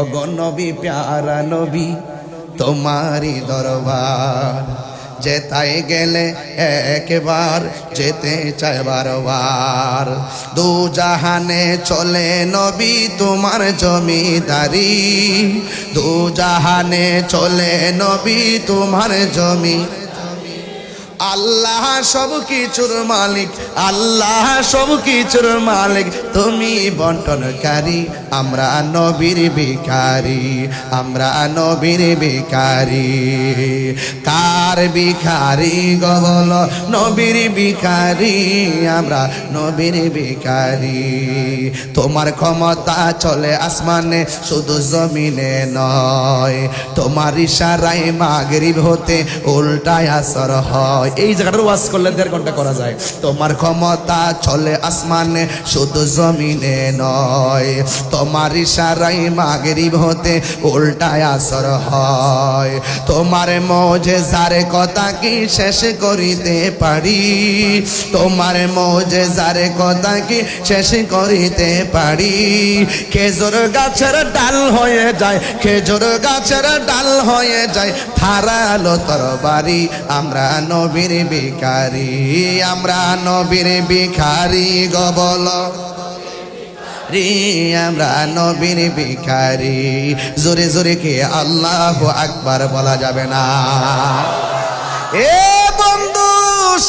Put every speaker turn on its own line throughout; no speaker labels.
ওগো নবী প্যারা নবী তোমারি দরবার যেতায় গেলে একবার যেতে চায় বারবার। দু জাহানে চলে নবী তোমার জমিদারি, দু জাহানে চলে নবী তোমার জমি। আল্লাহ সব কিছুর মালিক, আল্লাহ সব কিছুর মালিক, তুমি বন্টনকারী। আমরা নবীর ভিখারি, আমরা নবীর ভিখারি। কার ভিখারি গো বলো? নবীর ভিখারি, আমরা নবীর ভিখারি। তোমার ক্ষমতা চলে আসমানে শুধু জমিনে নয়, তোমার ইশারায় মাগরিব হতে উল্টায় আসর হয়। এই জায়গাটার ওয়াজ করলে 1.5 ঘন্টা করা যায়। তোমার ক্ষমতা চলে আসমানে শুধু জমিনে নয়, তোমার ইশারায় মাগরিব হতে উল্টায় আসর হয়। তোমার মুজিজার কথা কি শেষ করিতে পারি, তোমার মুজিজার কথা কি শেষ করিতে পারি। খেজুর গাছের ডাল হয়ে যায়, খেজুর গাছের ডাল হয়ে যায় ধারালো তরবারি। আমরা নবীর ভিখারি, আমরা নবীর ভিখারি গো বলো রে, আমরা নবীর ভিখারি। জোরে জোরে কে আল্লাহু আকবার বলা যাবে না? এ বন্ধু,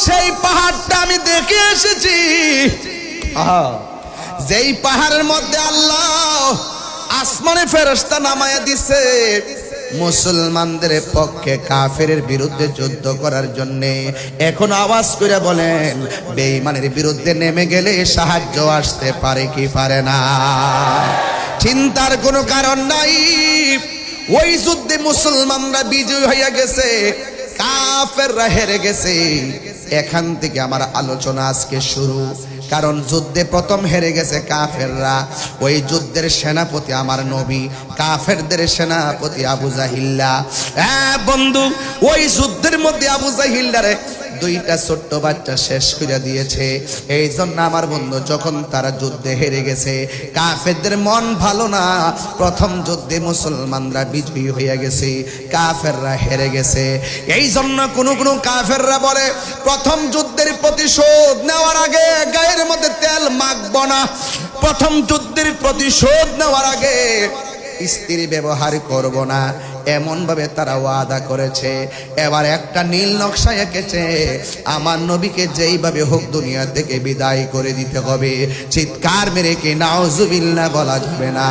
সেই পাহাড়টা আমি দেখে এসেছি, যেই পাহাড়ের মধ্যে আল্লাহ আসমানে ফেরেশতা নামায়া দিছে মুসলমানদের পক্ষে কাফেরের বিরুদ্ধে যুদ্ধ করার জন্য। এখন আওয়াজ করে বলেন, বেঈমানের বিরুদ্ধে নেমে গেলে সাহায্য আসতে পারে কি পারে না? চিন্তার কোনো কারণ নাই। ওই যুদ্ধে মুসলমানরা বিজয়ী হয়ে গেছে, কাফেররা হেরে গেছে। এখান থেকে আমার আলোচনা আজকে শুরু। কারণ যুদ্ধে প্রথম হেরে গেছে কাফেররা। ওই যুদ্ধের সেনাপতি আমার নবী, কাফেরদের সেনাপতি আবু জাহিল্লা। হ্যাঁ বন্ধু, ওই যুদ্ধের মধ্যে আবু জাহিল্লারে 2টা ছোট্ট বাচ্চা শেষ করে দিয়েছে। এই জন্য আমার বন্ধু, যখন তারা যুদ্ধে হেরে গেছে, কাফেরদের মন ভালো না। প্রথম যুদ্ধে মুসলমানরা বিজয়ী হয়ে গেছে, কাফেররা হেরে গেছে। এই জন্য কোন কোন কাফেররা বলে, প্রথম যুদ্ধের প্রতিশোধ নেওয়ার আগে গায়ের মধ্যে তেল মাখবো না, প্রথম যুদ্ধের প্রতিশোধ নেওয়ার আগে স্ত্রী ব্যবহার করব না, এমন ভাবে তারা ওয়াদা করেছে। এবার একটা নীল নকশা এঁকেছে, আমার নবীকে যেইভাবে হোক দুনিয়া থেকে বিদায় করে দিতে হবে। চিৎকার মেরে কি নাউজুবিল্লাহ বলা যাবে না?